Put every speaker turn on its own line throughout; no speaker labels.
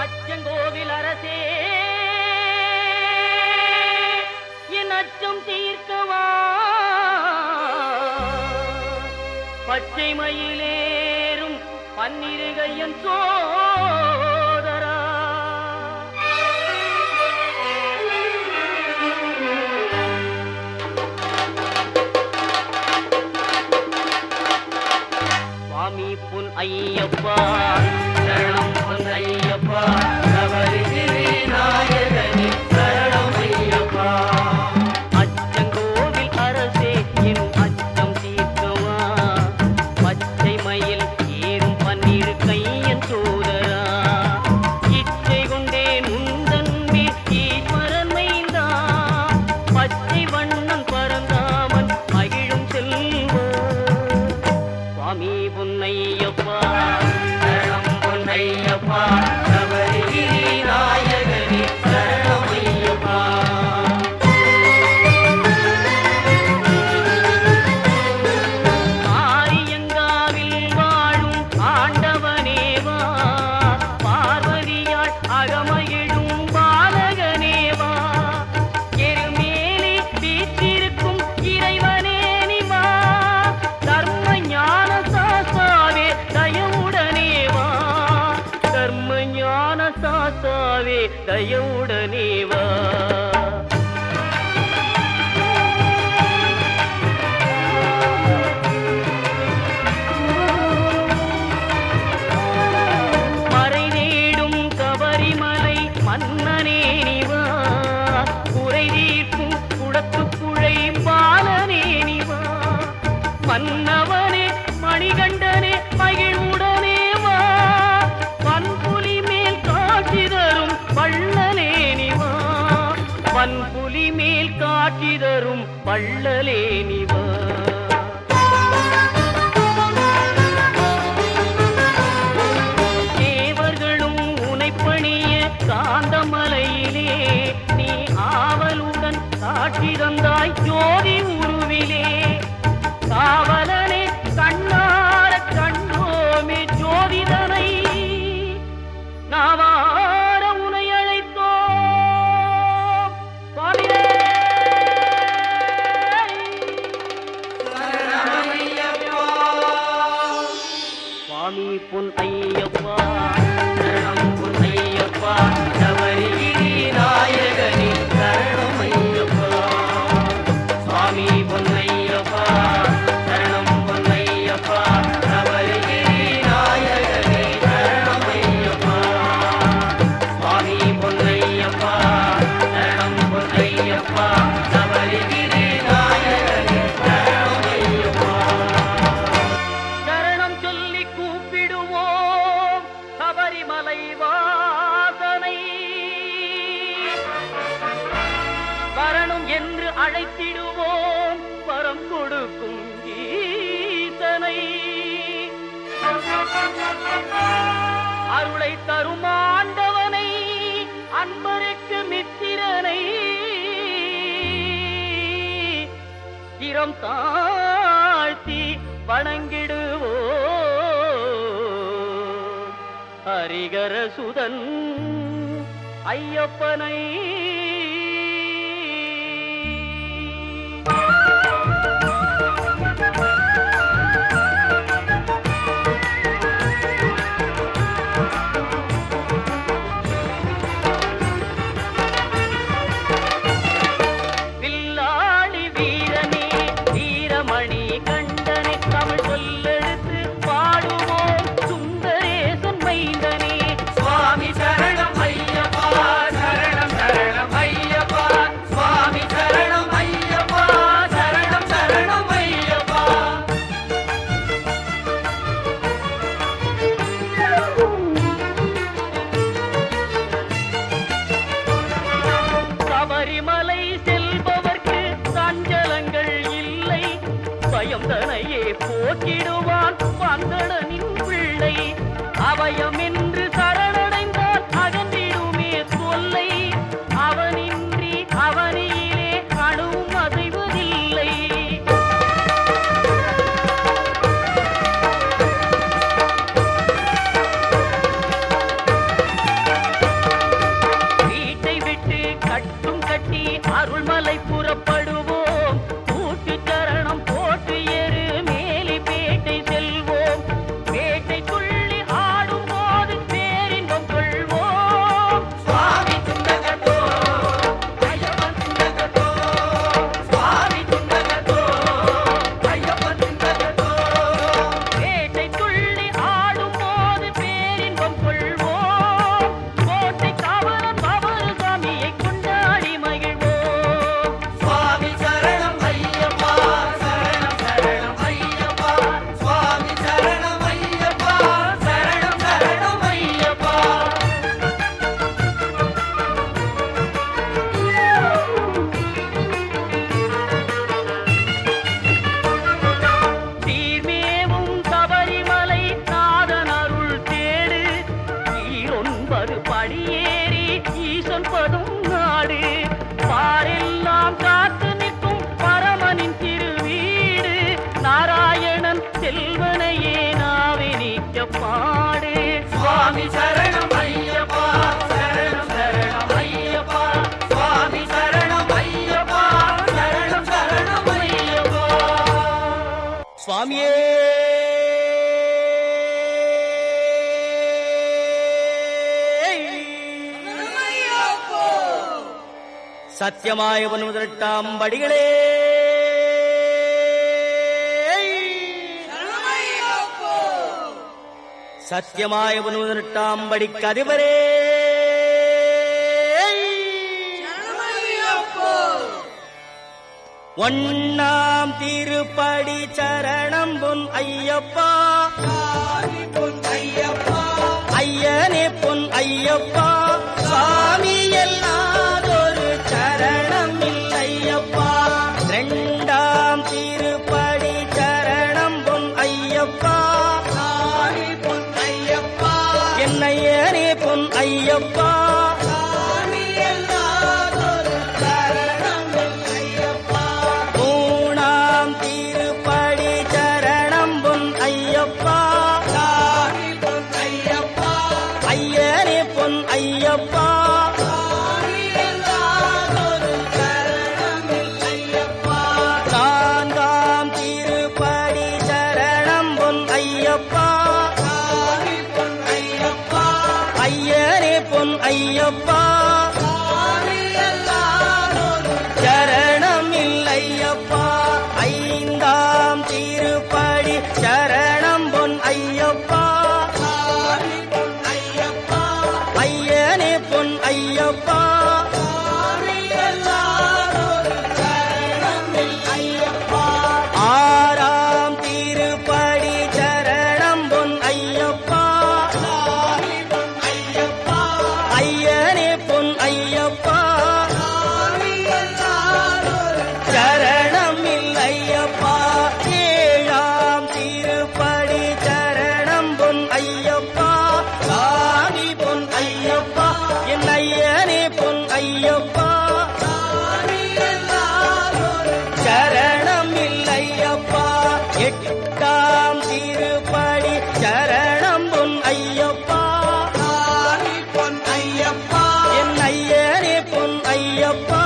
அச்சங்கோவில் அரசே என் அச்சம் தீர்க்கவா பச்சை மயிலேறும் பன்னிருகையன் சோதரா சுவாமி பொன் ஐயப்பா சரணம் பொன் ஐயப்பா சபரிகிரி நாயகனே சரணம் ஐயப்பா அச்சங்கோவில் அரசே என் அச்சம் தீர்க்கவா பச்சை மயில் ஏறும் பன்னிரு கையன் சோதரா இச்சை கொண்டேன் உந்தன் மேல் ஈஸ்வரன் மைந்தா பச்சை வண்ணம் பரந்தாமன் மகிழும் செல்வா சுவாமி பொன்னையப்பா சரணம் பொன்னையப்பா சபரிகிரி நாயகனே சரணம் ஐயப்பா ஆரியங்காவில் வாழும் ஆண்டவனேவா பார்வதியாள் அகமகிழும் பாலகனேவா எருமேலி வீற்றிருக்கும் இறைவனே நிவா தர்ம ஞான சாஸ்தாவே தயவுடனேவா தர்ம ஞான சாஸ்தாவே தயவுடனேவா மறை தேடும் கபரிமலை மன்னனே நிவா குறை தீர்க்கும் குடத்துக்குழை பாலனே நிவா மன்னவனே மணிகண்டனே மகிழ்வுடனே வா பன்புலி மேல் காட்சி தரும் வள்ளலே நிவா பன்புலி மேல் காட்சி தரும் வள்ளலே நிவா தேவர்களும் உனைப்பணிய காந்தமலையிலே நீ ஆவலுடன் காட்சி தந்தாய் ஜோதி உருவிலே காவலனே கண்ணார கண்டோமே ஜோதிதனை நாவார உனை அழைத்தோம் சுவாமியே சுவாமி பொன் ஐயப்பா சரணம் பொன் ஐயப்பா சபரிகிரி நாயகனே சரணம் ஐயப்பா சுவாமி பொன் ஐயப்பா சரணம் பொன் ஐயப்பா சபரிகிரி நாயகனே சரணம் ஐயப்பா சுவாமி பொன் ஐயப்பா சரணம் பொன் ஐயப்பா சபரிகிரி நாயகனே சரணம் ஐயப்பா சரணம் சொல்லி கூப்பிடுவோம் சபரிமலை வாசனை வரணும் என்று அழைத்திடுவோம் வரம் கொடுக்கும் ஈசனை அருளை தரும் ஆண்டவனை அன்பருக்கு மித்திரனை சிரம் தாழ்த்தி வணங்கிடுவோம் ஹரிகர சுதன் ஐயப்பனை வில்லாளி வீரனே வீரமணி கண்டனே தமிழ் சொல்லெடுத்து பாடுவோம் சுந்தரேசன் மைந்தனே சுவாமி சரணம் ஐயப்பா சரணம் சரணம் ஐயப்பா
சுவாமியே சத்தியமாய 18 படிகளே சத்தியமாய 18 படிக்கு அதிபரே ஒன்னாம் திருப்படி சரணம் பொன் ஐயப்பா ஐயனே பொன் ஐயப்பா சாமி எல்லாதொரு சரணம் இல்லையப்பா இரண்டாம் திருப்படி சரணம் பொன் ஐயப்பா என்னையனே பொன் ஐயப்பா ஐயப்பா நான்காம் திருப்படி சரணம் பொன் ஐயப்பா ஐயனே பொன் ஐயப்பா சரணம் இல்லையப்பா ஐந்தாம் திருப்படி சரணம் பொன் ஐயப்பா ஐயனே பொன் ஐயப்பா ஆறாம் திருப்படி சரணம் பொன் ஐயப்பா ஐயனே பொன் ஐயப்பா சரணம் இல்லையப்பா ஏழாம் திருப்படி சரணம் பொன் ஐயப்பா சாமி பொன் ஐயப்பா என் ஐயனே பொன் ஐயப்பா சரணம் இல்லையப்பா எட்டாம் திருப்படி சரணம் பொன் ஐயப்பா என் ஐயனே பொன் ஐயப்பா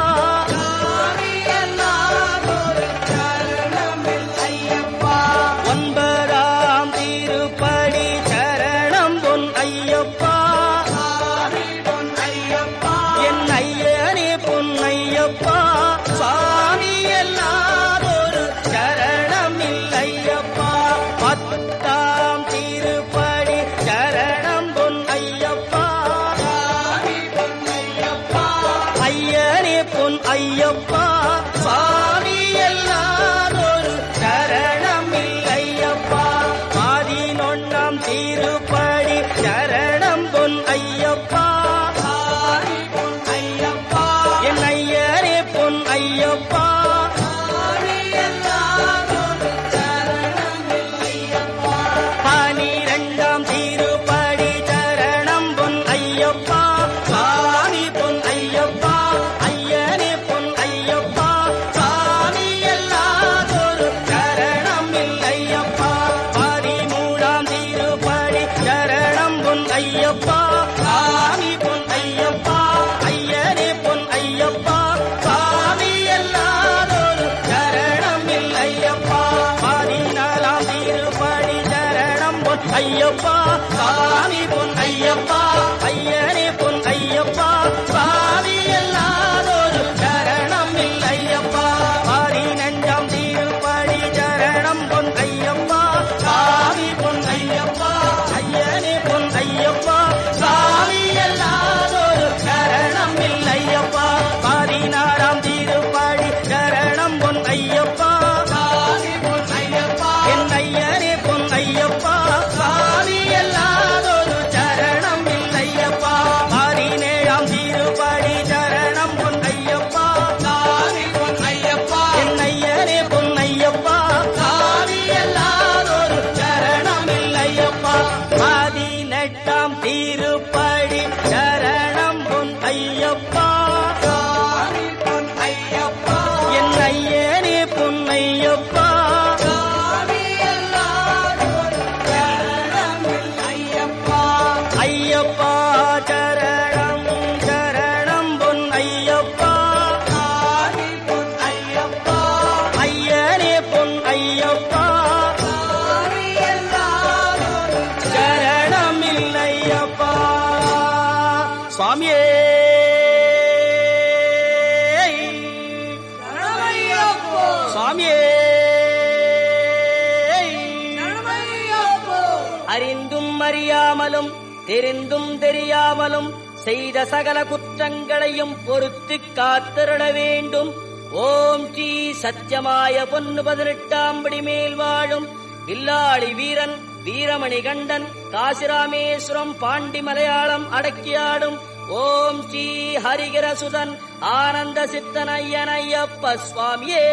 ஒன்பதாம் திருப்படி சரணம் பொன் ஐயப்பா என் ஐயனே பொன் ஐயப்பா சாமி எல்லாதொரு சரணம் இல்லையப்பா பத்தாம் திருப்படி சரணம் பொன் ஐயப்பா ஐயனே பொன் ஐயப்பா சாமி எல்லாதொரு சரணம் இல்லையப்பா 11ஆம் திருப்படி சரணம் பொன் ஐயப்பா என் ஐயனே பொன் ஐயப்பா பனிரெண்டாம் திருப்படி சரணம் பொன் ஐயப்பா சாமி பொன் ஐயப்பா ஐயனே பொன் ஐயப்பா சாமி எல்லாதொரு சரணம் இல்லையப்பா 13ஆம் திருப்படி சரணம் பொன் ஐயப்பா சாமி பொன் ஐயப்பா ஐயனே பொன் ஐயப்பா சாமி எல்லாதொரு சரணம் இல்லையப்பா 14ஆம் திருப்படி சரணம் பொன் ஐயப்பா சாமி பொன் ஐயப்பா ஐயனே பொன் ஐயப்பா சாமி எல்லாதொரு சரணம் இல்லையப்பா 15ஆம் திருப்படி சரணம் பொன் ஐயப்பா சாமி பொன் ஐயப்பா ஐயனே பொன் ஐயப்பா சாமி எல்லாதொரு சரணம் இல்லையப்பா 16ஆம் திருப்படி சரணம் பொன் ஐயப்பா என் ஐயனே பொன் ஐயப்பா சாமி எல்லாதொரு சரணம் இல்லையப்பா 17ஆம் திருப்படி சரணம் பொன் ஐயப்பா என் ஐயனே பொன் ஐயப்பா சாமி எல்லாதொரு சரணம் இல்லையப்பா 18ஆம் திருப்படி சரணம் பொன் ஐயப்பா என் ஐயனே பொன் ஐயப்பா ஐயப்பா சரணம் சரணம் பொன் ஐயப்பா ஐயனே பொன் ஐயப்பா சுவாமியே சுவாமியே அறிந்தும் அறியாமலும் தெரிந்தும் தெரியாமலும் செய்த சகல குற்றங்களையும் பொறுத்துக் காத்திருட வேண்டும். ஓம் ஸ்ரீ சத்தியமாய பொன்னு 18ஆம் படி மேல் வாழும் வில்லாளி வீரன் வீரமணி கண்டன் காசிராமேஸ்வரம் பாண்டி மலையாளம் அடக்கியாடும் ஓம் ஸ்ரீ ஹரிகரசுதன் ஆனந்த சித்தன் ஐயன் ஐயப்ப சுவாமியே.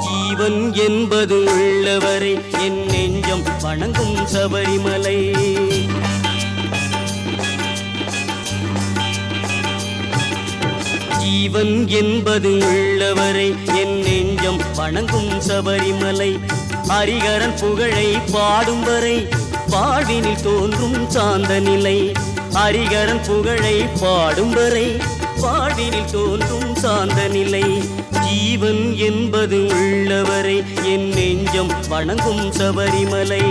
ஜீவன் என்பது உள்ளவரை என் நெஞ்சம் வணங்கும் சபரிமலை. ஜீவன் என்பது உள்ளவரை என் நெஞ்சம் வணங்கும் சபரிமலை. ஹரிகரன் புகழை பாடும் வரை வாழ்வினில் தோன்றும் சாந்த நிலை. ஹரிகரன் புகழை பாடும் வரை வாழ்வினில் தோன்றும் சாந்த நிலை. ஜீவன் என்பது உள்ளவரை என் நெஞ்சம் வணங்கும் சபரிமலை.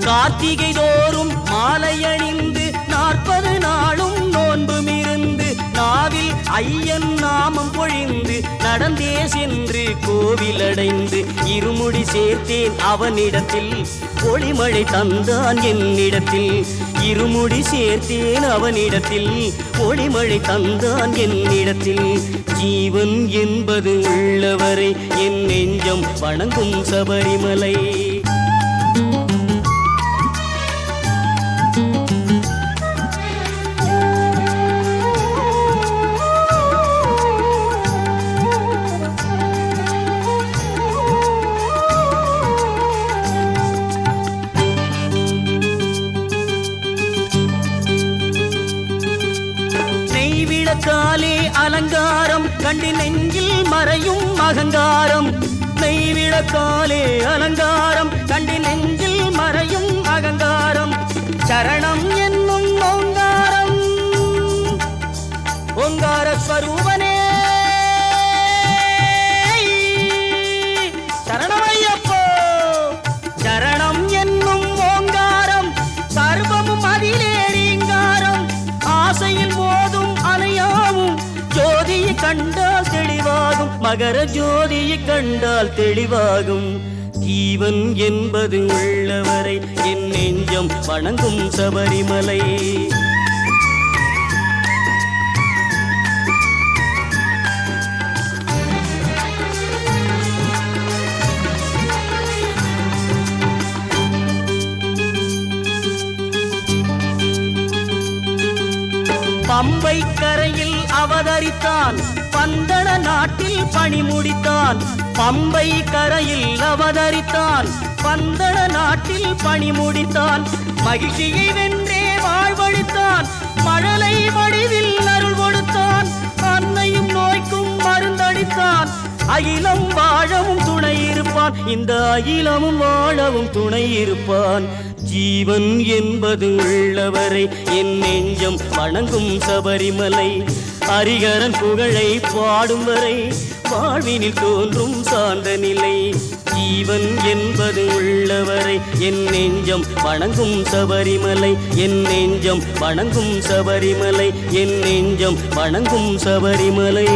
கார்த்திகை தோறும் மாலை அணிந்து 40 நாளும் நோன்பும் இருந்து நாவில் ஐயன் நாமம் பொழிந்து நடந்தே சென்று கோவில் அடைந்து இருமுடி சேர்த்தேன் அவனிடத்தில் ஒளிமழை தந்தான் என்னிடத்தில். இருமுடி சேர்த்தேன் அவனிடத்தில் ஒளிமழை தந்தான் என்னிடத்தில். ஜீவன் என்பது உள்ளவரை என் நெஞ்சம் வணங்கும் சபரிமலை. நெய்விளக்காலே அலங்காரம் கண்டு நெஞ்சில் மறையும் அகங்காரம். நெய்விளக்காலே அலங்காரம் கண்டு நெஞ்சில் மறையும் அகங்காரம். சரணம் என்னும் ஓங்காரம் ஓங்கார ஸ்வரூபனே சரணமையப்போ. சரணம் என்னும் ஓங்காரம் சர்வமும் அதிலே ரீங்காரம். ஆசையில் மோதும் அலையாவும் ஜோதியை கண்டால் தெளிவாகும். மகர ஜோதியை கண்டால் தெளிவாகும். ஜீவன் என்பது உள்ளவரை என் நெஞ்சம் வணங்கும் சபரிமலை. பம்பை கரையில் அவதரித்தான் பந்தள நாட்டில் பணி முடித்தான். பம்பை கரையில் அவதரித்தான் பந்தள நாட்டில் பணி முடித்தான். மகிழ்ச்சியை வென்றே வாழ்வழித்தான் மழலை வடிவில் அருள் கொடுத்தான். அன்னையும் நோய்க்கும் மருந்தளித்தான். அகிலம் வாழவும் துணை இருப்பான். இந்த அகிலமும் வாழவும் துணை இருப்பான். ஜீவன் என்பது உள்ளவரை என் நெஞ்சம் வணங்கும் சபரிமலை. ஹரிகரன் புகழை பாடும் வரை வாழ்வினில் தோன்றும் சார்ந்த நிலை. ஜீவன் என்பது உள்ளவரை என் நெஞ்சம் வணங்கும் சபரிமலை. என் நெஞ்சம் வணங்கும் சபரிமலை. என் நெஞ்சம் வணங்கும் சபரிமலை.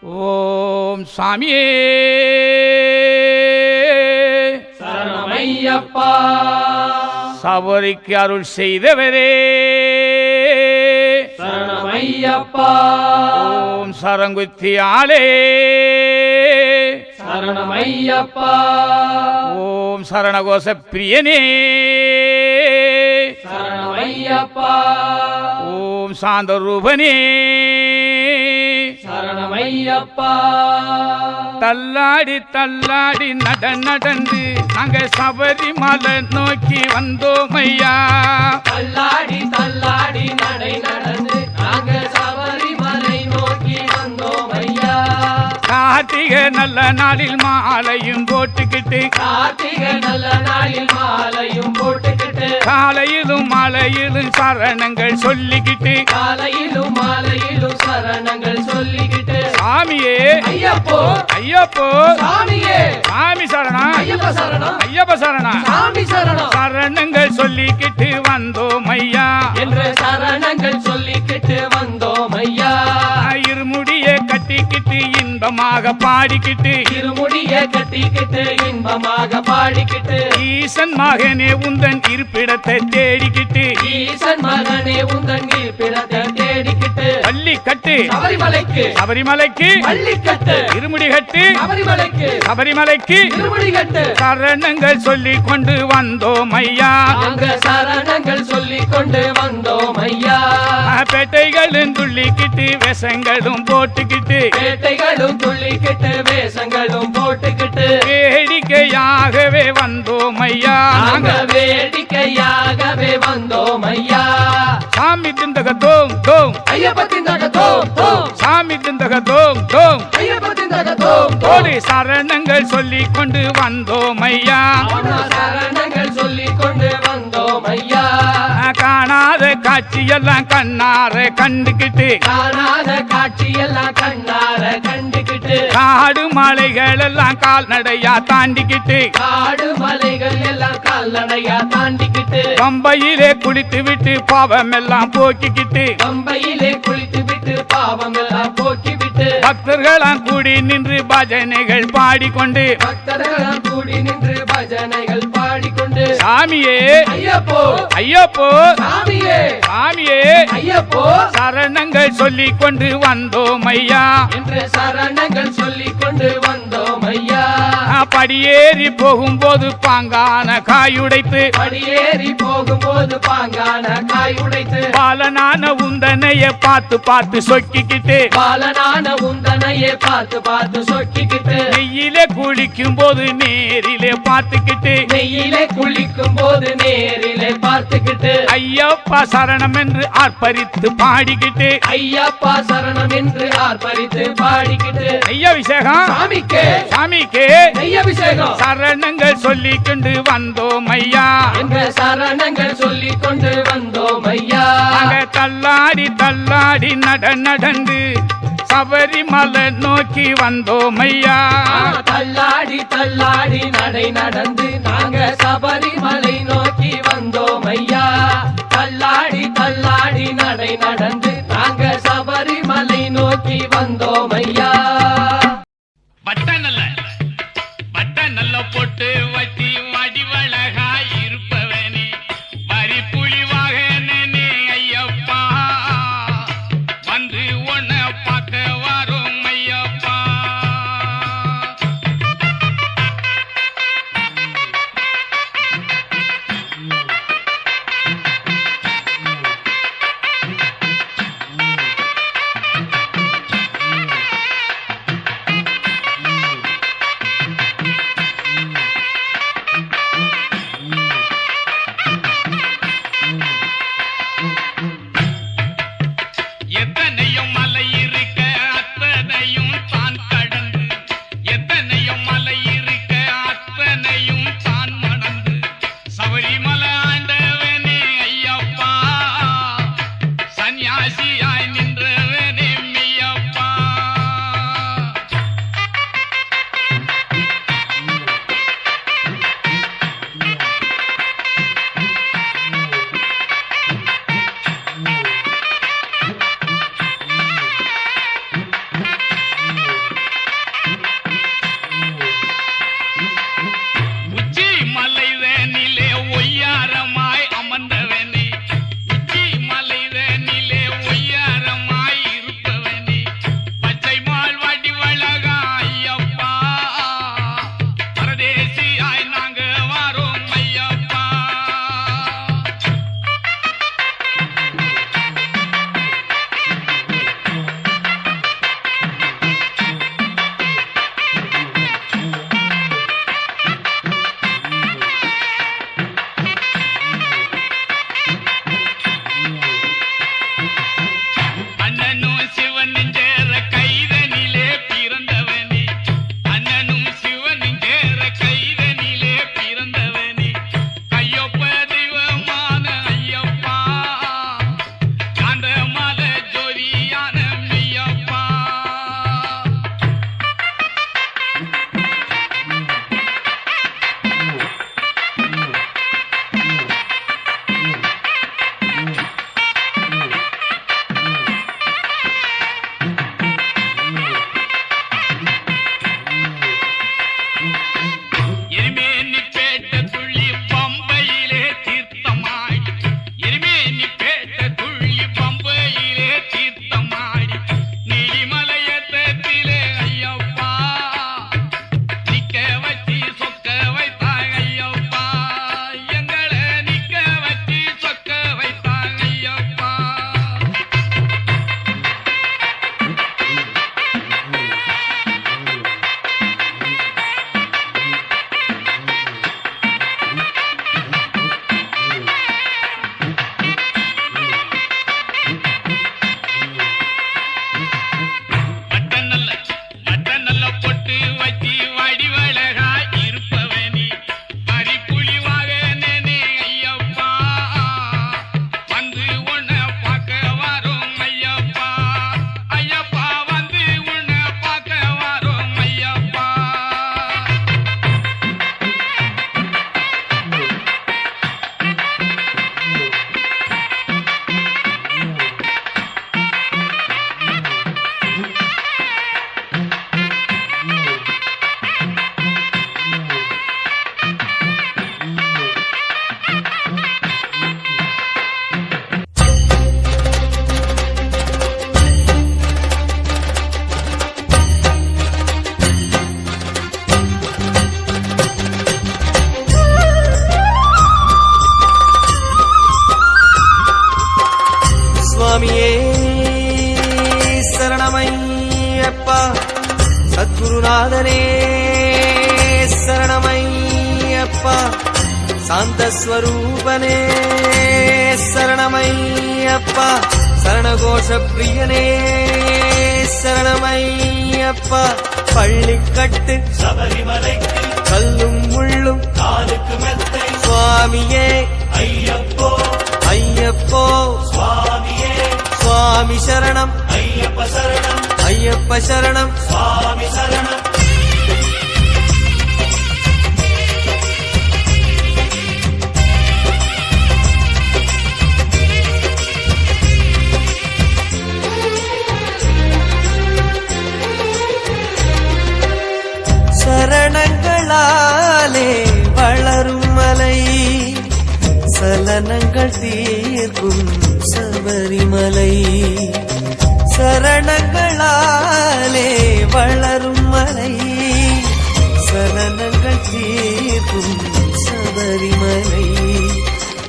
ஓம் சாமியே
சரணமையப்பா
சபரிக்கு அருள் செய்தவரே
சரணமையப்பா
ஓம் சரங்குத்தியாலே
சரணமையப்பா
ஓம் சரணகோஷ பிரியனே
சரணமையப்பா
ஓம் சாந்த ரூபனே
சரணமையப்பா
தள்ளாடி தள்ளாடி நடந்து நாங்க சபரிமலை நோக்கி வந்தோம் ஐயா.
தள்ளாடி தள்ளாடி நடந்து நாங்க சபரிமலை நோக்கி வந்தோம் ஐயா.
கார்த்திகை நல்ல நாளில் மாலையும் போட்டுக்கிட்டு
கார்த்திகை நல்ல நாளில் மாலையும் போட்டுக்கிட்டு
காலையிலும் மாலையிலும் சரணங்கள் சொல்லிக்கிட்டு
காலையிலும் மாலையிலும் சரணங்கள் சொல்லிக்கிட்டு
சாமியே
ஐயப்போ
ஐயப்போ
சாமியே
சாமி சரணம்
ஐயப்ப சரணம்
ஐயப்ப சரணம்
சாமி சரணம்
சரணங்கள் சொல்லிக்கிட்டு வந்தோம் ஐயா.
என்ற சரணங்கள் சொல்லிக்கிட்டு வந்தோம் ஐயா.
இருமுடிய கட்டிக்கிட்டு இன்பமாக பாடிக்கிட்டு
இருமுடிய கட்டிக்கிட்டு இன்பமாக பாடிக்கிட்டு
ஈசன் மகனே உந்தன் இருப்பிடத்தை தேடிக்கிட்டு
ஈசன் மகனே உந்தன் இருப்பிடத்தை தேடிக்கிட்டு
பள்ளி கட்டு
சபரிமலைக்கு
சபரிமலைக்கு
பள்ளிக்கட்டு
இருமுடி கட்டு
சபரிமலைக்கு
சபரிமலைக்கு
இருமுடி கட்டு
சரணங்கள் சொல்லி கொண்டு வந்தோம் ஐயா.
அங்க சரணங்கள் சொல்லி கொண்டு வந்தோம் ஐயா.
பேட்டைகளும் துள்ளிக்கிட்டு விஷங்களும் போட்டுக்கிட்டு
பேட்டைகளும் துள்ளிக்கிட்டு வேஷங்களும் போட்டுக்கிட்டு
வேடிக்கையாகவே வந்தோம் ஐயா.
நாங்க வேடிக்கையாகவே வந்தோம் ஐயா.
சாமி திந்தக தோம் தோம்
ஐயப்ப திந்தக தோம் தோம்
சாமி திந்தக தோம் தோம்
ஐயப்ப திந்தக தோம் தோம்
கோடி சரணங்கள் சொல்லி கொண்டு வந்தோம் ஐயா.
சரணங்கள் சொல்லி கொண்டு வந்தோம் ஐயா.
காணாத காட்சியெல்லாம் கண்ணார கண்டுக்கிட்டு
காணாத காட்சியெல்லாம் கண்ணார கண்டுக்கிட்டு
காடு மலைகள் எல்லாம் கால்நடையா தாண்டிக்கிட்டு
காடு மலைகள் எல்லாம் கால்நடையா தாண்டிக்கிட்டு
பம்பையிலே குளித்து விட்டு பாவம் எல்லாம் போக்கிக்கிட்டு
பம்பையிலே குளித்து விட்டு பாவம் எல்லாம் போக்கி விட்டு
பக்தர்களாம் கூடி நின்று பஜனைகள் பாடிக்கொண்டு
பக்தர்களாம் கூடி நின்று பஜனைகள் பாடிக்கொண்டு
சாமியே
ஐயப்போ
ஐயப்போ
சாமியே
சாமியே
ஐயப்போ
சரணங்கள் சொல்லி கொண்டு வந்தோம் ஐயா.
என்று சரணங்கள் சொல்லி கொண்டு வந்தோம் ஐயா.
படியேறி போகும்போது பாங்கான காயுடைத்து
படியேறி போகும்போது பாங்கான காய் உடைத்து
பாலனான உந்தனைய பார்த்து பார்த்து சொக்கிக்கிட்டு
பாலனான உந்தனையே பார்த்து பார்த்து சொக்கிக்கிட்டு
நெய்யிலே குளிக்கும் போது நேரிலே பார்த்துக்கிட்டு
நெய்யிலே குளிக்கும் போது நேரிலே பார்த்துக்கிட்டு
ஐயப்பா சரணம் என்று ஆர்ப்பரித்து பாடிக்கிட்டு
ஐயப்பா சரணம் என்று ஆர்ப்பரித்து பாடிக்கிட்டு
ஐயாபிஷேகம்
சாமிக்கே
சாமிக்கு
நெய்யபிஷேகம்
சரணங்கள் சொல்லி கொண்டு வந்தோம் ஐயா.
என்ற சரணங்கள் சொல்லி கொண்டு வந்தோம் ஐயா.
நாங்க தள்ளாடி தள்ளாடி நடந்து சபரிமலை நோக்கி வந்தோம் ஐயா.
தள்ளாடி தள்ளாடி நடந்து நாங்க சபரிமலை நோக்கி வந்தோம் ஐயா. தள்ளாடி தள்ளாடி நடந்து நாங்க சபரிமலை நோக்கி வந்தோம் ஐயா.
வட்ட நல்ல போட்டு வட்டி வடிவழகா இருப்பவனே வரி புலிவாக நினை ஐயப்பா வந்து உன்னை பார்க்க வரும் ஐயப்பா.
குருநாதனே சரணமையப்பா, சாந்தஸ்வரூபனே சரணமையப்பா, சரணகோஷ பிரியனே சரணமையப்பா, பள்ளிக்கட்டு சபரிமலைக்கு கல்லும் முள்ளும் காலுக்கு மெத்தை சுவாமியே ஐயப்போ ஐயப்போ சுவாமியே சுவாமி சரணம் ஐயப்ப சரணம் ஐயப்ப சரணம் சுவாமி சரணம். சரணங்களாலே வளரும் மலை, சலனங்கள் தீர்க்கும் சபரிமலை. சரணங்களாலே வளரும் மலை, சலனங்கள் தீர்க்கும் சபரிமலை.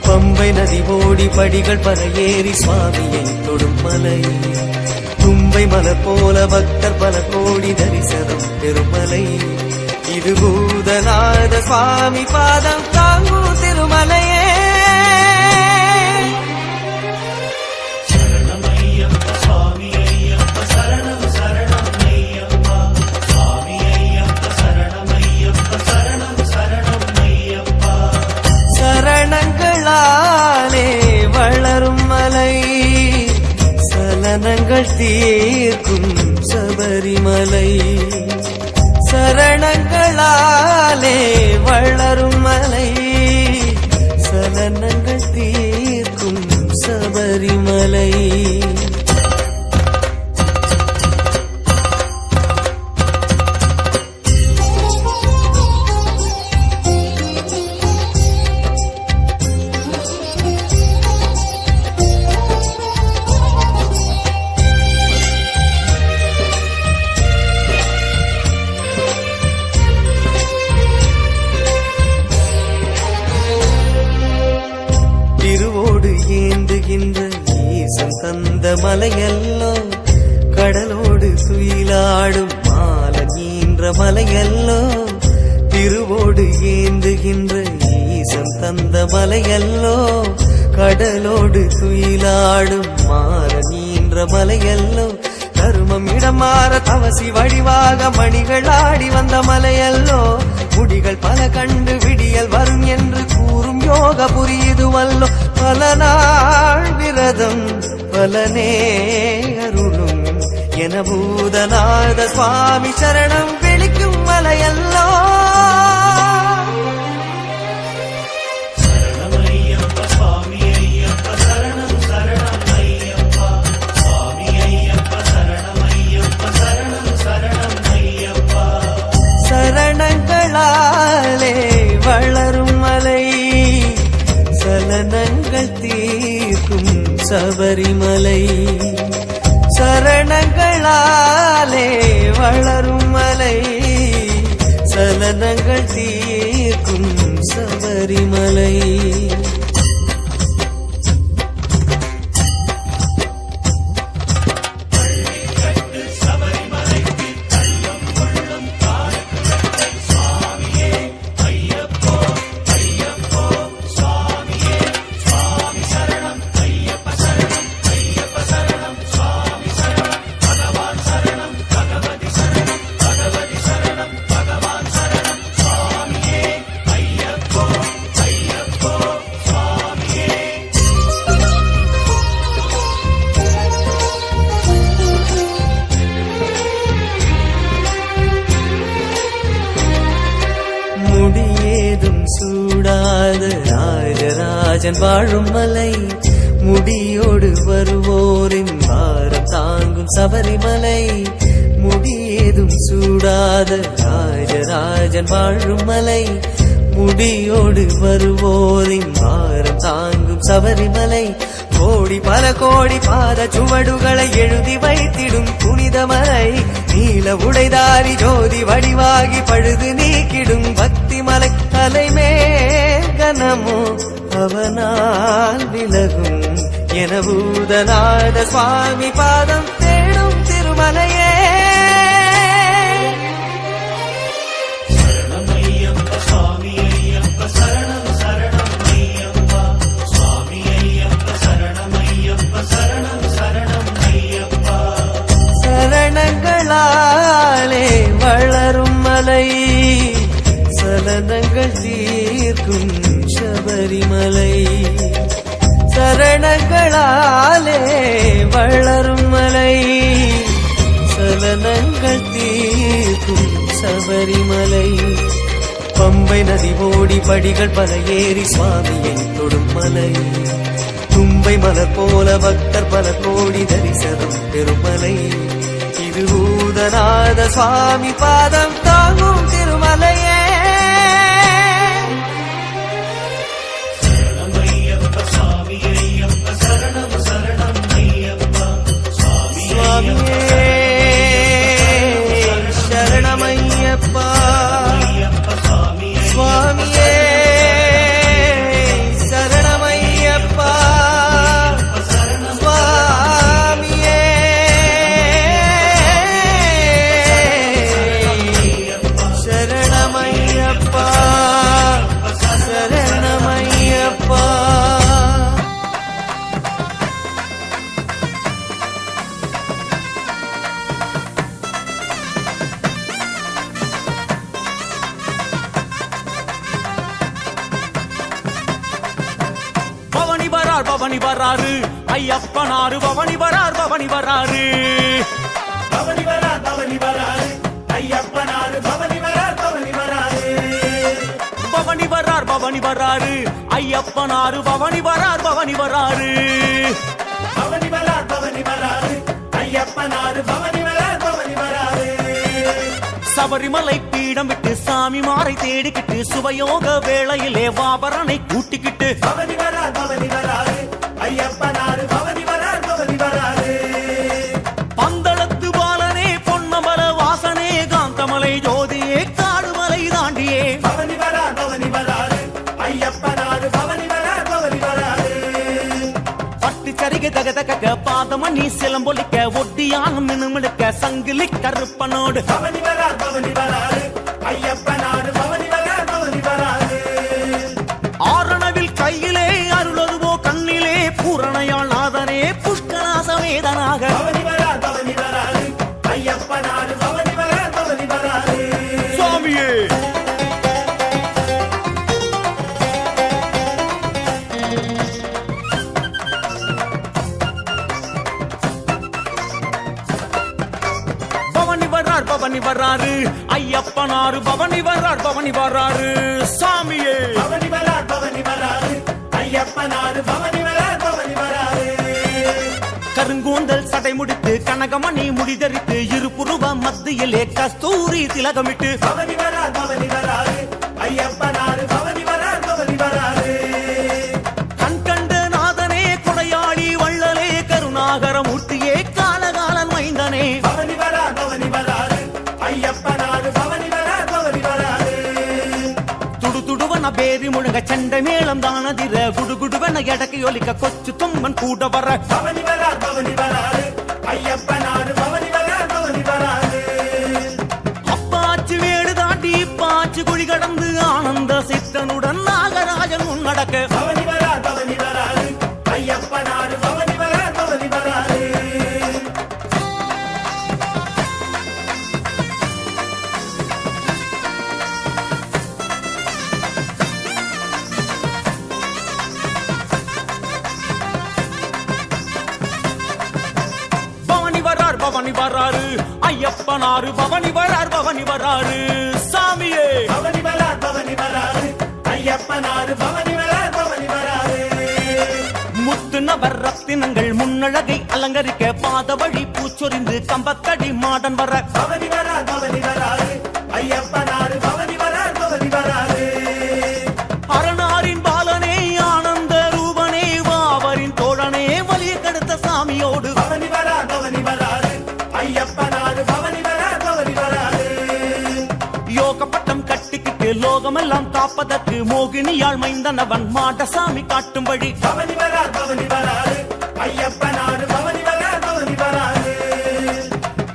பம்பை நதி ஓடி படிகள் பல ஏறி சுவாமியை தொடும் மலை, தும்பை மலை போல பக்தர் பல கோடி தரிசனம் பெருமலை. இது பூதநாத சுவாமி பாதம் தாங்கும் திருமலையே. சரணமையப்ப சுவாமி ஐயப்ப சரணம் சரணம் ஐயப்பா, சுவாமி ஐயப்ப சரணமையப்ப சரணம் சரணம் ஐயப்பா. சரணங்களாலே வளரும் மலை, சலனங்கள் தீர்க்கும் சபரிமலை. சரணங்களாலே வளரும் மலை, சலனங்கள் தீர்க்கும் சபரிமலை. ஈசன் தந்த மலையல்லோ, கடலோடு துயிலாடும் மாலீன்ற மலையல்லோ. திருவோடு ஏந்துகின்ற ஈசன் தந்த மலையல்லோ, கடலோடு துயிலாடும் மாலீன்ற மலையல்லோ. தருமம் இடம் மாற தவசி வடிவாக மணிகள் ஆடி வந்த மலையல்லோ. முடிகள் பல கண்டு விடியல் வரும் என்று கூறும் யோக புரியுதுவல்லோ. பல நாள் விரதம் பலனே அருளும் என பூதநாத சுவாமி சரணம் விழிக்கும் மலையல்லோ. சரணமையப்ப சுவாமி ஐயப்ப சரணம் சரணம் ஐயப்பா, சுவாமி ஐயப்ப சரணமையப்ப சரணம் சரணம் ஐயப்பா. சரணங்களாலே வளரும் மலை, சலனங்கள் தீர்க்கும் சபரிமலை. சரணங்களாலே வளரும் மலை, சலனங்கள் தீர்க்கும் சபரிமலை. ராஜராஜன் வாழும் மலை, முடியோடு வருவோரின் பாரம் தாங்கும் சபரிமலை. முடியேதும் சூடாத ராஜராஜன் வாழும் மலை, முடியோடு வருவோரின் பாரம் தாங்கும் சபரிமலை. கோடி பல கோடி பாத சுவடுகளை எழுதி வைத்திடும் புனிதமலை. நீல உடைதாரி ஜோதி வடிவாகி பழுது நீக்கிடும் பக்தி மலை. தலைமேல் கனமோ அவனால் விலகும் என பூதநாத சுவாமி பாதம் தேடும் திருமலையே. சரணங்கள் தீர்க்கும் சபரிமலை சரணங்களாலே வளரும் மலை சலனங்கள் தீர்க்கும் சபரிமலை பம்பை நதி ஓடி படிகள் பல ஏறி சுவாமியை தொடும் மலை தும்பை மலர் போல பக்தர் பல கோடி தரிசனம் பெருமலை இது பூதநாத சுவாமி பாதம் தாங்கும் திருமலையே சுவாமியே சரணமையப்பா சுவாமியே சரணமையப்பா சுவாமியே சரணமையப்பா சரணமையப்பா
பவனி வராரு ஐயப்பனாரு பவனி வரார் பவனி வராரு
பவனி வராரு ஐயப்பனாரு பவனி வரார் பவனி வராரு
பவனி வரார் பவனி வராரு ஐயப்பனாரு பவனி வரார் பவனி வராரு
பவனி வராரு ஐயப்பனாரு பவனி வரார் பவனி வராரு
சபரிமலை பீடம் விட்டு சாமி மாறை தேடிக்கிட்டு சுபயோக வேளையிலே வாபரனை கூட்டிக்கிட்டு
பவனி வராரு ஐயப்பனாரு பவனி வராரு
பந்தளத்து பாலனே பொன்னமல வாசனே காந்தமலை ஜோதியே காடுமலை தாண்டியே
பவனி வராரு ஐயப்பனாரு பவனி வராரு
பட்டு சரிகை தகதக பாதமணி சிலம்பொலிக்க ஒட்டியான மினுமிடுக்க சங்கிலி கருப்பனோடு
பவனி வராரு ஐயப்பனாரு பவனி வராரு
ஆரணவில் கையிலே அருளதுவோ கண்ணிலே பூரணையாள் நாதனே புஷ்கராசமேதனாக
பவனி வராரு ஐயப்பனாரு பவனி வராரு
சுவாமியே பவனி வராரு ஐயப்பனாரு பவனி வராரு சாமியே
பவனி வராரு ஐயப்பனாரு பவனி வராரு
கருங்கூந்தல் சடை முடித்து கனகமணி முடிதரித்து இருபுருவ மத்தியிலே கஸ்தூரி திலகமிட்டு
பவனி வராரு ஐயப்பனாரு பவனி வராரு
கண் கண்ட நாதனே கொடையாளி வள்ளலே கருணாகரமூர்த்தியே காலகாலன் மைந்தனே
பவனி வராரு ஐயப்பனாரு பவனி வராரு
துடுதுடுவன பேரி முழுங்க சண்டை மேளம் தானதிர குடுகுடுவன எடக்கை ஒலிக்க கொச்சு தும்மன் கூட வர
பவனி வராரு ஐயப்பனாரு பவனி வராரு
அப்பாச்சு வேடு தாண்டி பாச்சு குழி கடந்து ஆனந்த சித்தனுடன் நாகராஜன் முன்னடக்க
பவனி வராரு ஐயப்பனாரு பவனி வராரு
பவனி வராரு ஐயப்பனாரு பவனி வராரு சாமியே
பவனி வராரு ஐயப்பனாரு பவனி வராரு
முத்து நவர் ரத்தினங்கள் முன்னழகை அலங்கரிக்க பாத வழி பூச்சொரிந்து கம்பத்தடி மாடன் வர
பவனி வராரு ஐயப்பனாரு பவனி வராரு
அரணாரின் பாலனே ஆனந்த ரூபனே வாவரின் தோழனே வலிய கடுத்த சாமியோடு
பவனி வராரு ஐயப்பனாரு பவனி வராரு
யோக பட்டம் கட்டிக்கிட்டு லோகமெல்லாம் காப்பதற்கு மோகினியாள் மைந்தனவன் மாடசாமி காட்டும் வழி
பவனி வராரு ஐயப்பனாரு பவனி வராரு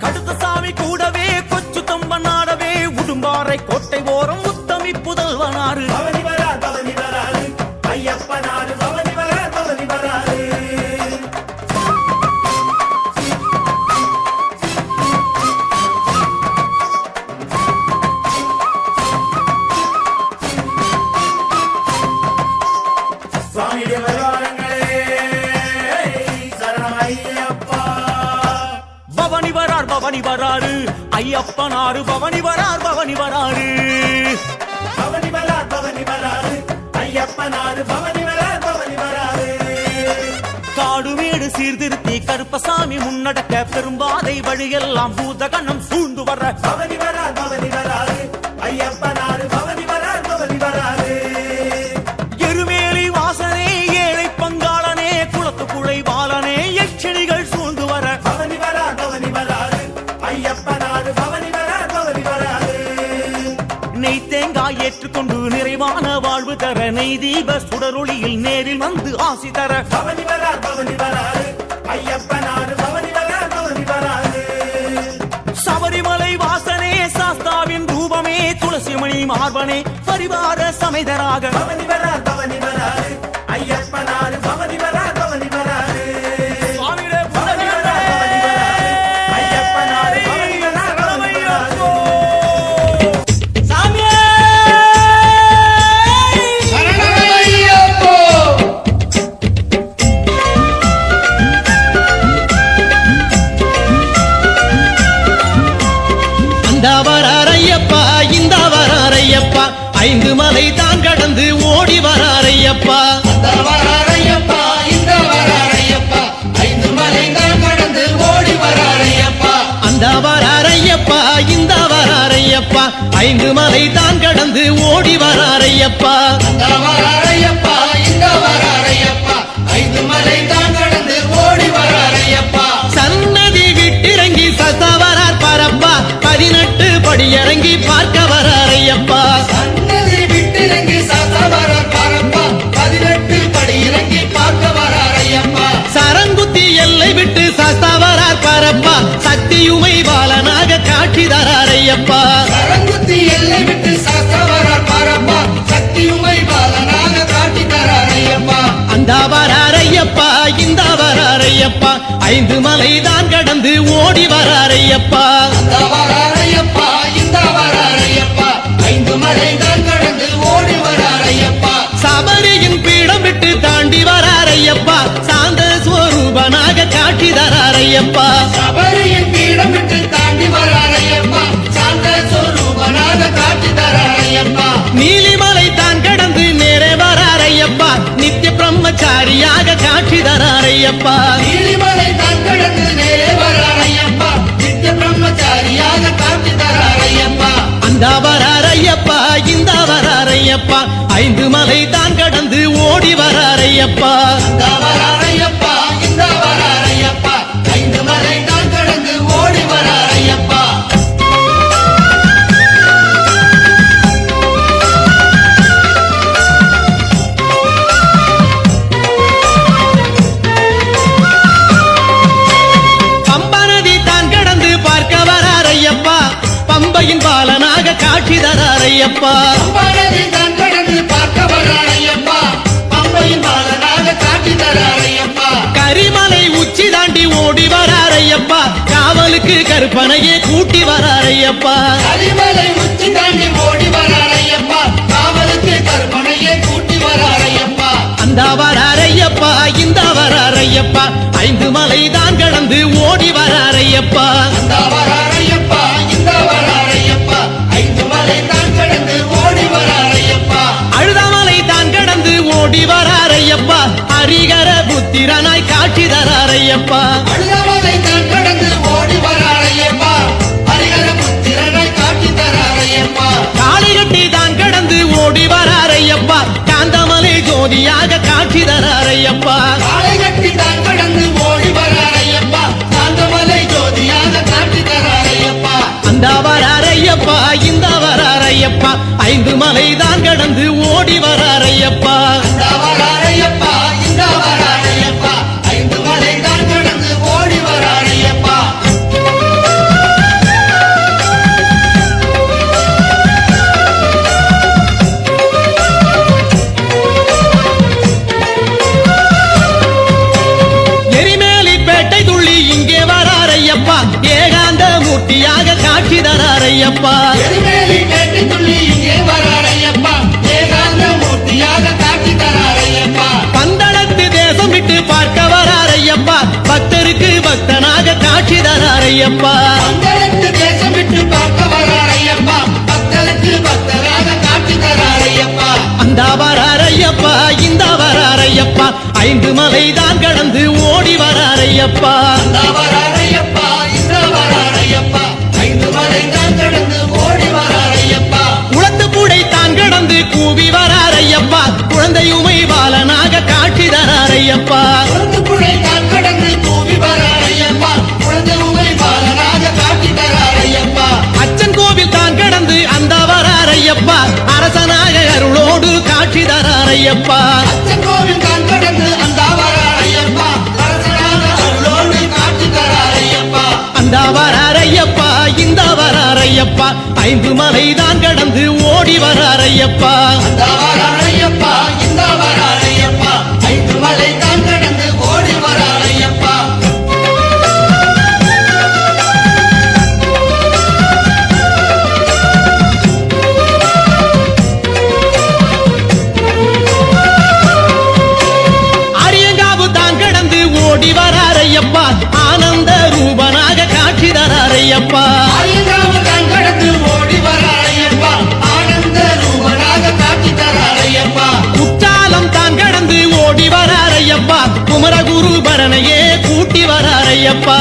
கடுத்த சாமி கூடவே கொச்சு தொம்ப நாடவே உடும்பாறை கோட்டை ஓரம் உத்தமி புதல்வனாறு
பவனி வராரு ஐயப்பனாரு பவனி வராரு
பவனி வராரு ஐயப்பனாரு பவனி வரார் பவனி வராரு
பவனி வராரு ஐயப்பனாரு பவனி வராரு
காடுமேடு சீர்திருத்தி கருப்பசாமி முன்னடக்க பெரும்பாதை வழியெல்லாம் பூதகணம் சூழ்ந்து வர
பவனி வராரு ஐயப்பனாரு பவனி வராரு
எருமேலி வாசனே ஏழை பங்காளனே குளத்து குழை பாலனே யட்சணிகள் சூழ்ந்து வர
பவனி வராரு ஐயப்பனாரு பவனி வராரு
நெய் தேங்காய் ஏற்றுக்கொண்டு நிறைவான வாழ்வு தர நெய் தீப சுடரொளியில் நேரில் வந்து ஆசி தர
பவனி வராரு ஐயப்பனாரு பவனி வராரு
சபரிமலை வாசனே சாஸ்தாவின் ரூபமே துளசிமணி மார்பனே பரிவார சமைதராக
பவனி வராரு ஐயப்பனாரு பவனி வராரு
சுவாமியே
பவனி வராரு ஐயப்பனாரு பவனி வராரு
அந்த வராரையப்பா இந்த வராரையப்பா ஐந்து மலை தான் கடந்து ஓடி வராரையப்பா
அந்த வராரையப்பா இந்த வராரையப்பா ஐந்து மலை தான் கடந்து ஓடி வராரையப்பா
அந்த வராரையப்பா இந்த வராரையப்பா ஐந்து மலை தான் கடந்து ஓடி வராரையப்பா
அந்த வராரையப்பா இந்த வராரையப்பா ஐந்து மலை தான் கடந்து ஓடி வராரையப்பா
சன்னதி விட்டிறங்கி சத்தவரார் பரப்பா 18 படியிறங்கி பார்க்க வராரையப்பா
சன்னதி விட்டிறங்கி சத்தவரார் பரப்பா 18 படி இறங்கி பார்க்க வராரையப்பா
சரங்குத்தி எல்லை விட்டு சத்தவரார் பரப்பா சக்தியுமை பாலனாக காட்சி தராரையப்பா
சரங்குத்தி எல்லை விட்டு சத்தவரார் பரப்பா சக்தியுமை பாலனாக காட்டி தராரையப்பா
அந்த வராரையப்பா இந்த வராரையப்பா ஐந்து மலை தான் கடந்து ஓடி வராரையப்பா
அந்த வராரையப்பா இந்த வராரையப்பா ஐந்து மலை தான் கடந்து ஓடி வராரையப்பா
சபரியின் பீடம் விட்டு தாண்டி வராரையப்பா சாந்த ஸ்வரூபனாக காட்சி தராரையப்பா
சபரியின் பீடம் விட்டு தாண்டி வராரையப்பா சாந்த சொரூபனாக காட்சி தராரையப்பா
நீலிமலை தான் கடந்து நேரே வராரையப்பா நித்திய பிரம்மச்சாரியாக காட்சி தராரையப்பா
நீலிமலை தான் கடந்து நேரே வராரையப்பா நித்திய பிரம்மச்சாரியாக காட்சி தராரையப்பா
அந்த வராரையப்பா இந்த வராரையப்பா ஐந்து மலை தான் கடந்து ஓடி வராரையப்பா
அந்த வராரையப்பா இந்த வராரையப்பா ஐந்து மலை தான் கடந்து ஓடி வராரையப்பா
பம்பா நதி தான் கடந்து பார்க்க வராரையப்பா பம்பையின் பாலனாக காட்சி தராரையப்பா
பம்பானதி தான் கடந்து பார்க்க வராரையப்பா பம்பையின் பாலனாக காட்சி தராரையப்பா
கரிமலை உச்சி தாண்டி ஓடி வராரையப்பா காவலுக்கு கருப்பனையே கூட்டி வராரையப்பா
கரிமலை உச்சி தாண்டி ஓடி வராரையப்பா காவலுக்கு கற்பனையை கூட்டி வராரையப்பா
அந்த வராரையப்பா இந்த வராரையப்பா ஐந்து மலை தான் கடந்து ஓடி வராரையப்பா
அந்த வராரையப்பா இந்த வராரையப்பா ஐந்து மலை தான் கடந்து ஓடி வராரையப்பா
அழுதாமலை தான் கடந்து ஓடி வராரையப்பா ஹரிகர புத்திரனாய் காட்சி தராரையப்பா
அழுதமலை தான் கடந்து ஓடி வராரையப்பா ஹரிகர புத்திரனை காட்சி தராரையப்பா
காளை கட்டி தான் கடந்து ஓடி வராரையப்பா காந்தமலை ஜோதியாக காட்சி தராரையப்பா
காளை கட்டி தான் கடந்து ஓடி வராரையப்பா காந்தமலை ஜோதியாக காட்சி தராரையப்பா
அந்த வராரையப்பா இந்த வராரையப்பா ஐந்து மலை தான் கடந்து ஓடி வராரையப்பா
அந்த வராரையப்பா இந்த வராரையப்பா ஐந்து மலை தான் கடந்து ஓடி வராரையப்பா
எரிமேலி பேட்டை துள்ளி இங்கே வராரையப்பா ஏகாந்த மூர்த்தியாக காட்சி தராரையப்பா
எரிமேலி கேட்டு துள்ளி இங்கே வராரையப்பா ஏகாந்த மூர்த்தியாக காட்சி தராரையப்பா
ஐயப்பா
அச்சங்கோவில் தான் கடந்து அந்த வரார் ஐயப்பா அரசனாக அருளோடு காட்சி தரார் ஐயப்பா
அந்த வரார் ஐயப்பா இந்த வரார் ஐயப்பா 5 மலை தான் கடந்து ஓடி வரார் ஐயப்பா
அந்த வரார் ஐயப்பா இந்த வரார் ஐயப்பா 5 மலை தான் கடந்து ஓடி வரார் ஐயப்பா
அரியங்காவு தான் கடந்து ஓடி வரார் ஐயப்பா ஆனந்த ரூபனாக காட்சி தரார் ஐயப்பா
அரியங்காவு தான் கடந்து ஓடி வரார் ஐயப்பா ஆனந்த ரூபனாக காட்சி தரார் ஐயப்பா
குற்றாலம் தான் கடந்து ஓடி வரார் ஐயப்பா குமரகுரு பரனையே கூட்டி வரார் ஐயப்பா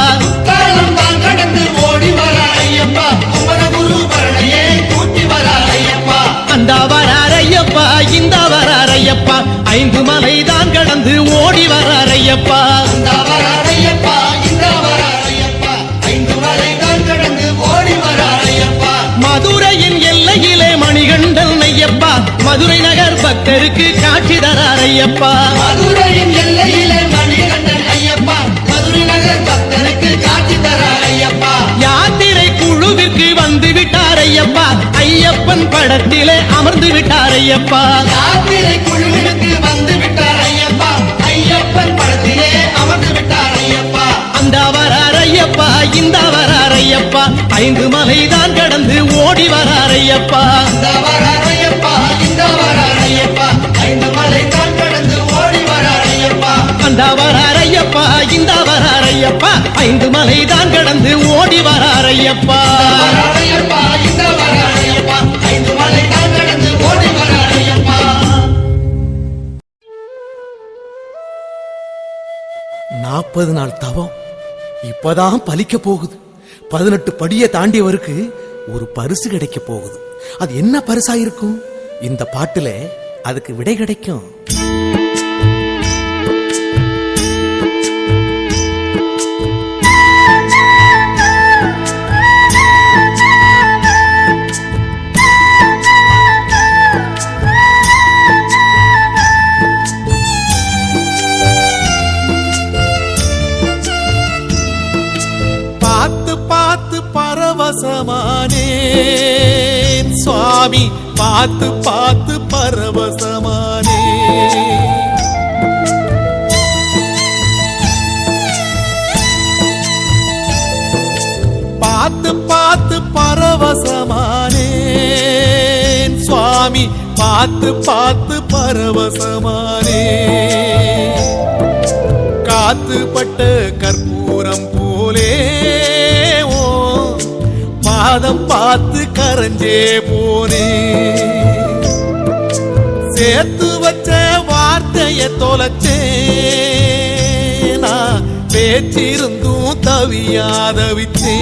காலம் தான் கடந்து ஓடி வரார் ஐயப்பா குமரகுரு பரணையே கூட்டி வரார் ஐயப்பா
அந்த வரார் ஐயப்பா இந்த வரார் ஐயப்பா 5 மலை தான் கடந்து ஓடி வரார் ஐயப்பா
அந்த வரார் ஐயப்பா இந்த வரார் ஐயப்பா 5 மலை தான் கடந்து ஓடி வரார் ஐயப்பா
மதுரையின் எல்லையிலே மணிகண்டன் ஐயப்பா மதுரை நகர் பக்தருக்கு காட்சி தரார் ஐயப்பா
மதுரையின் எல்லையிலே மணிகண்டன் ஐயப்பா மதுரை நகர் பக்தருக்கு காட்சி தரார் ஐயப்பா
யாத்திரை குழுவிற்கு வந்து விட்டார் ஐயப்பா ஐயப்பன் படத்திலே அமர்ந்து விட்டார் ஐயப்பா
யாத்திரை குழுவிற்கு வந்து விட்டார் ஐயப்பா ஐயப்பன் படத்திலே அமர்ந்து விட்டார் ஐயப்பா
அந்த வரார் ஐயப்பா இந்த வரார் ஐயப்பா 5 மலை தான் கடந்து ஓடி வரார் ஐயப்பா
அந்த வரார் ஐயப்பா இந்த வரார் ஐயப்பா 5 மலை தான் கடந்து ஓடி வரார் ஐயப்பா
அந்த வரார் ஐயப்பா இந்த வரார் ஐயப்பா 5 மலை தான் கடந்து ஓடி வரார் ஐயப்பா
வரார் ஐயப்பா இந்த வரார் ஐயப்பா 5 மலை தான் கடந்து ஓடி வரார் ஐயப்பா
40 நாள் தவம் இப்பதான் பலிக்க போகுது. 18 படியை தாண்டியவருக்கு ஒரு பரிசு கிடைக்க போகுது. அது என்ன பரிசா இருக்கும்? இந்த பாட்டுல அதுக்கு விடை கிடைக்கும். பார்த்து பார்த்து பரவசமானேன் சுவாமி, பார்த்து பார்த்து பரவசமானே. பார்த்து பார்த்து பரவசமானேன் சுவாமி, பார்த்து பார்த்து பரவசமானே. காத்துப்பட்ட கற்பூரம் போலே ஓ பாதம் பார்த்து கரைஞ்சே போனே. சேர்த்து வச்ச வார்த்தைய தொலைச்சே நான், பேச்சிருந்தும் தவியாதவிச்சே.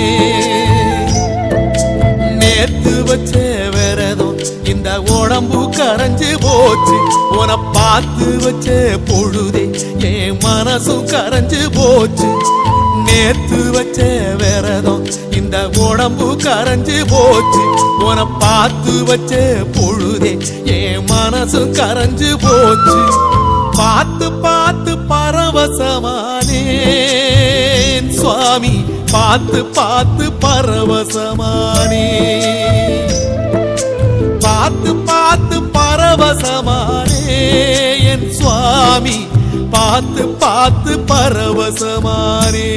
நேத்து வச்ச விரதம் இந்த உடம்பு கரைஞ்சு போச்சு. உன பார்த்து வச்ச பொழுதே என் மனசும் கரைஞ்சு போச்சு. நேத்து வச்ச விரதம் இந்த உடம்பு கரைஞ்சு போச்சு. உன பார்த்து வச்ச பொழுதே என் மனசும் கரைஞ்சு போச்சு. பார்த்து பார்த்து பரவசமானேன் சுவாமி, பார்த்து பார்த்து பரவசமானே. பார்த்து பார்த்து பரவசமானே என் சுவாமி, பார்த்து பார்த்து பரவசமானே.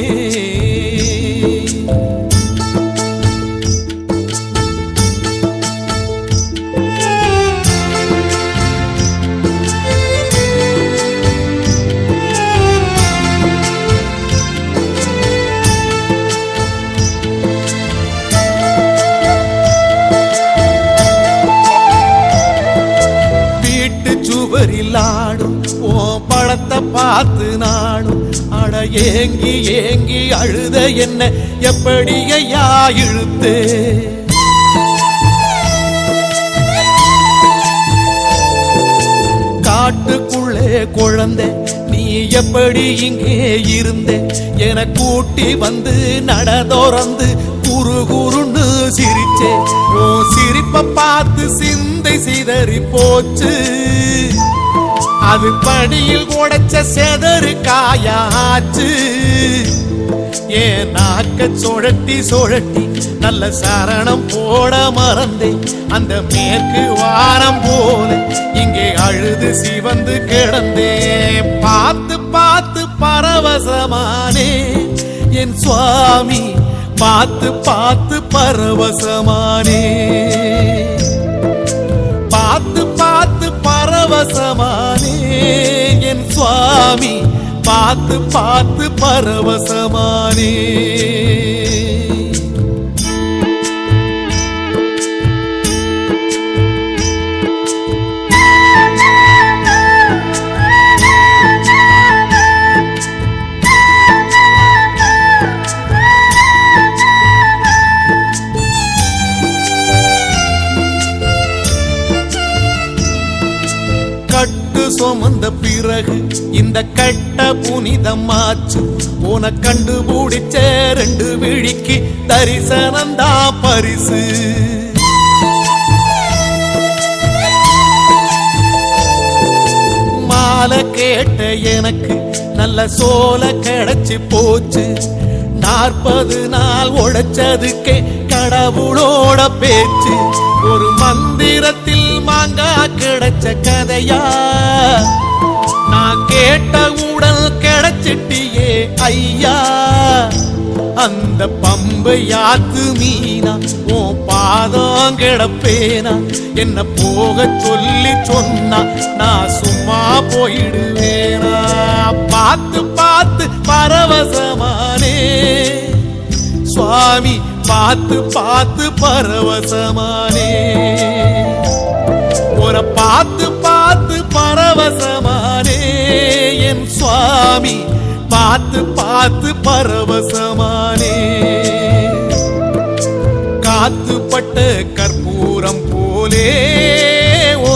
சுவரிலாடும் ஓ படத்தை பார்த்து நாடும் அட ஏங்கி ஏங்கி அழுத என்ன எப்படி ஐயா இழுத்து. காட்டுக்குள்ளே குழந்தை நீ எப்படி இங்கே இருந்த, என கூட்டி வந்து நடந்தோறந்து குறு குறுன்னு சிரிச்சே. ஓ சிரிப்ப பார்த்து சிந்தை சிதறி போச்சு. அது படியில் உடைச்ச செதறு காயாச்சு. ஏன் நாக்க சுழட்டி சுழட்டி நல்ல சரணம் போட மறந்தேன். அந்த மேற்கு வாரம் போல இங்கே அழுது சிவந்து கிடந்தேன். பார்த்து பார்த்து பரவசமானே என் சுவாமி, பார்த்து பார்த்து பரவசமானே. பார்த்து பார்த்து பரவசமானே என் சுவாமி, பார்த்து பார்த்து பரவசமானே. சுமந்த பிறகு இந்த கட்ட புனிதமாச்சு. உன கண்டுபிடிச்ச 2 விழிக்கு தரிசனந்தா பரிசு. மாலை கேட்ட எனக்கு நல்ல சோல கிடைச்சு போச்சு. 40 நாள் உழைச்சதுக்கே கடவுளோட பேச்சு. ஒரு மந்திரத்தில் மாங்கா கிடைச்ச கதையா, நான் கேட்ட உடல் கிடைச்சிட்டியே ஐயா. அந்த பம்பை யாத்து மீனா உன் பாதம் கிடப்பேனா. என்ன போக சொல்லி சொன்னா நான் சும்மா போயிடுவேனா. பார்த்து பார்த்து பரவசமானே சுவாமி, பார்த்து பார்த்து பரவசமானே. ஒரு பார்த்து பார்த்து பரவசமானே என் சுவாமி, பார்த்து பார்த்து பரவசமானே. காத்துப்பட்ட கற்பூரம் போலே ஓ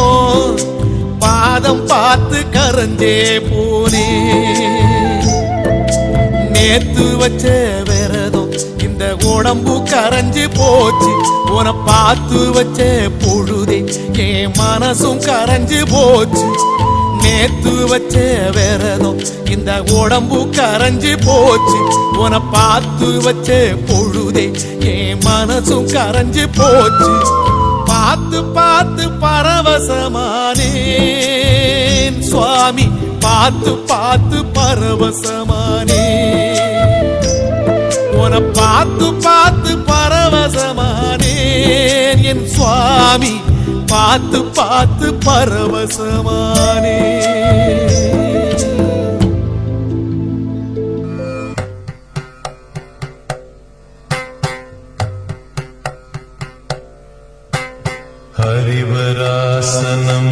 பாதம் பார்த்து கரஞ்சே போனே. நேத்து வச்ச விரதம் இந்த உடம்பு கரைஞ்சு போச்சு. உன பார்த்து வச்ச பொழுதே என் மனசும் கரைஞ்சு போச்சு. நேத்து வச்ச விரதம் இந்த உடம்பு கரைஞ்சு போச்சு. உன பார்த்து வச்ச பொழுதே என் மனசும் கரைஞ்சு போச்சு. பார்த்து பார்த்து பரவசமானேன் சுவாமி, பார்த்து பார்த்து பரவசமானே. உன பார்த்து பார்த்து பரவசமானேன் என் சுவாமி, பார்த்து பார்த்து பரவசமானே.
हरिवरासनं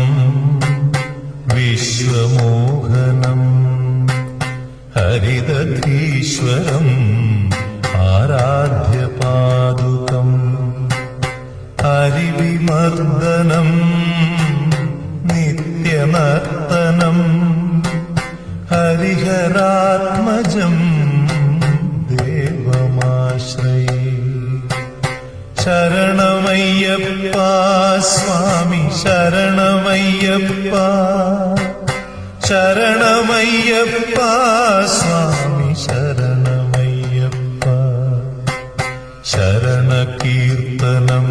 विश्वमोहनं हरिदधीश्वरम् आराध्यपादुकम् हरिविमर्दनं नित्यनर्तनं हरिहरात्मजं देवमाश्रये. शरणमय्यप्पा स्वामी शरणमय्यप्पा, शरणमय्यप्पा स्वामी शरणमय्यप्पा. शरणकीर्तनं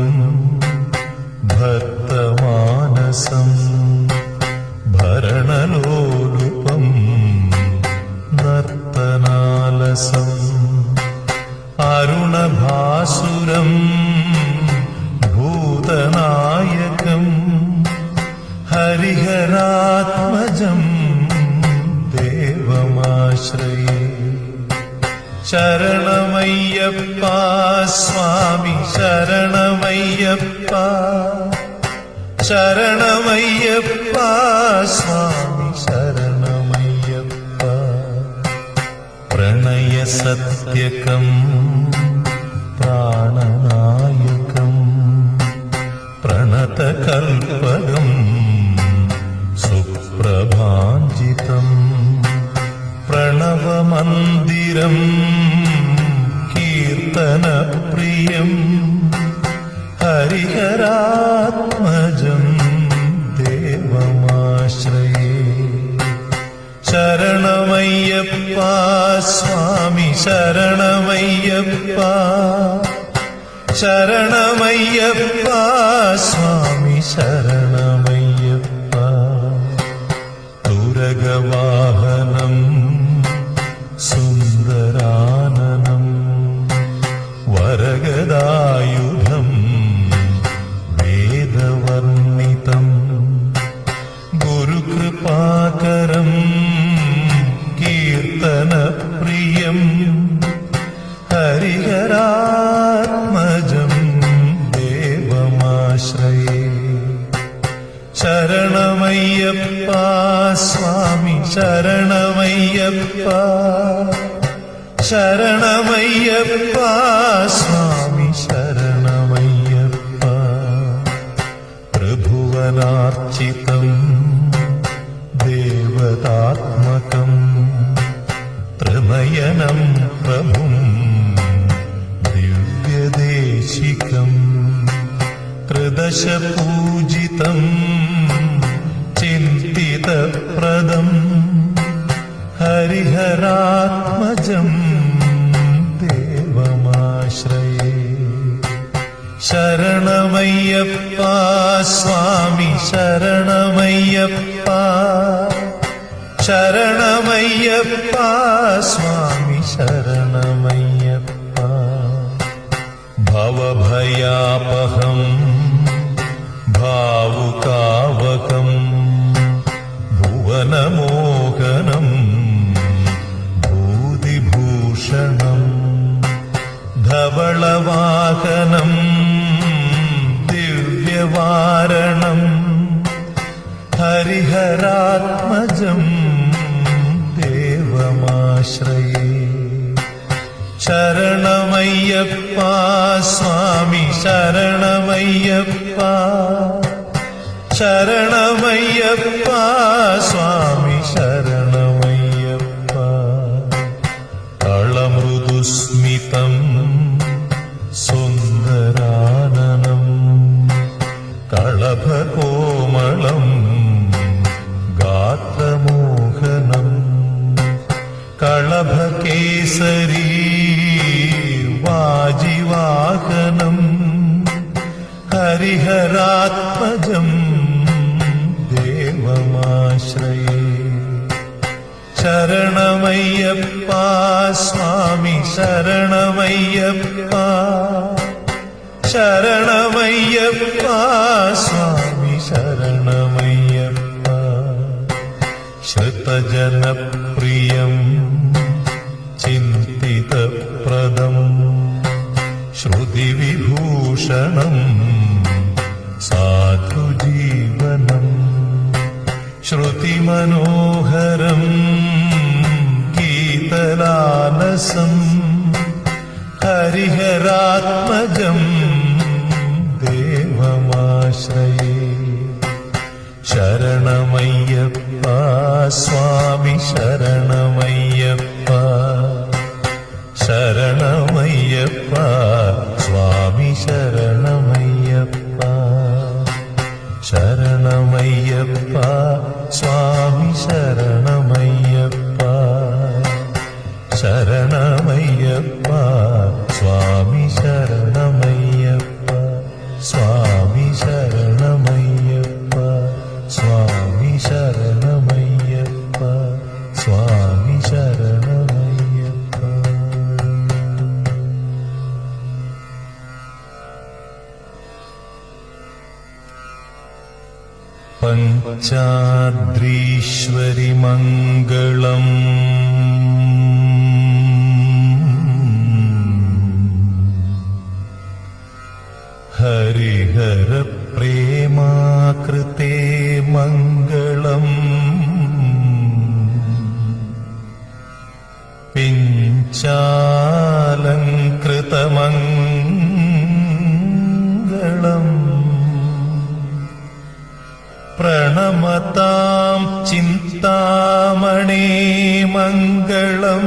भक्तमानसं भरणलोलुपं नर्तनालसम् अरुणभासुरम् भूतनायकं हरिहरात्मजं देवमाश्रये. शरणमय्यप्पा स्वामी शरणमय्यप्पा, शरणमय्यप्पा स्वामी शरणमय्यप्पा. प्रणयसत्यकम् प्राणनायकम् प्रणतकल्पकम् सुप्रभाञ्जितम् प्रणवमन्दिरम् कीर्तनप्रियम् हरिहरात्मजं देवमाश्रये. ശരണമയ്യപ്പ ശരണമയ്യപ്പ സ്വാമി ശരണമയ്യപ്പ തുരകവാഹനം സുന്ദരാനനം വരഗദായുധം വേദവർണിതം ഗുരുകൃപാകരം കീർത്തനപ്രിയം ഹരിഹരാത്മജം ദേവമാശ്രയേ ശരണമയ്യപ്പ സ്വാമി ശരണമയ്യപ്പ ശരണമയ്യപ്പ സ്വാമി ശരണമയ്യപ്പ ത്രിഭുവനാർച്ചിതം ദേവതാത്മകം ത്രിനയനം പ്രഭും ദിവ്യദേശികം ത്രിദശപൂജിതം ചിന്തിതപ്രദം ഹരിഹരാത്മജം ദേവമാശ്രയേ ശരണമയ്യപ്പ സ്വാമി ശരണമയ്യപ്പ ശരണമയ്യപ്പ സ്വാമി ശരണമയ്യപ്പ ഭവഭയാപഹം ഭാവുകാവകം ഭുവനമോഹനം ഭൂതിഭൂഷണം ധവളവാഹനം ദിവ്യവാരണം ഹരിഹരാത്മജം ദേവമാശ്രയേ ശരണമയ്യപ്പ സ്വാമി ശരണമയ്യപ്പ ശരണമയ്യപ്പ സ്വാമി ശരണമയ്യപ്പ കളമൃദുസ്മിതം സുന്ദരാനനം കളഭകോമളം ഗാത്രമോഹനം കളഭകേസരീ വാജിവാഹനം ഹരിഹരാത്മജം ദേവമാശ്രയേ ശരണമയ്യപ്പ സ്വാമി ശരണമയ്യപ്പ ശരണമയ്യപ്പ സ്വാമി ശരണമയ്യപ്പ ശ്രുതജനപ്രിയം ചിന്തിതപ്രദം ശ്രുതിവിഭൂഷണം സാധുജീവനം ശ്രുതിമനോഹരം ഗീതലാലസം ഹരിഹരാത്മജം ദേവമാശ്രയേ ശരണമയ്യപ്പ സ്വാമി ശരണമയ്യപ്പ ശരണമയ്യപ്പ സ്വാമി ശരണമയ്യപ്പ ശരണമയ്യപ്പ സ്വാമി ശരണമയ്യപ്പ ശരണമയ്യപ്പ സ്വാമി ശരണമയ്യപ്പ സ്വാമി ശരണമയ്യപ്പ സ്വാമി ശരണമയ്യപ്പ സ്വാമി ശരണമയ്യപ്പ പഞ്ചാദ്രീശ്വരി മംഗളം ഹരിഹര പ്രേമാകൃതേ മംഗളം പിഞ്ചാലങ്കൃതമംഗളം പ്രണമതാം ചിന്താമണേ മംഗളം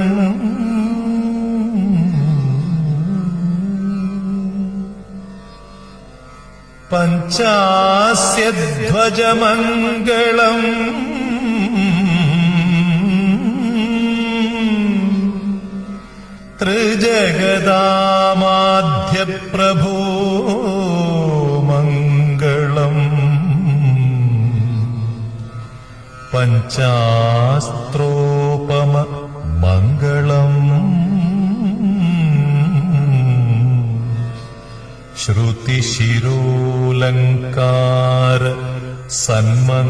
പഞ്ചാസ്യധ്വജമംഗളം ത്രിജഗദാമാധ്യപ്രഭോ മംഗളം പഞ്ചാസ്ത്രോപമ മംഗളം ശ്രുതിശിരോലങ്കാര സന്മംഗളം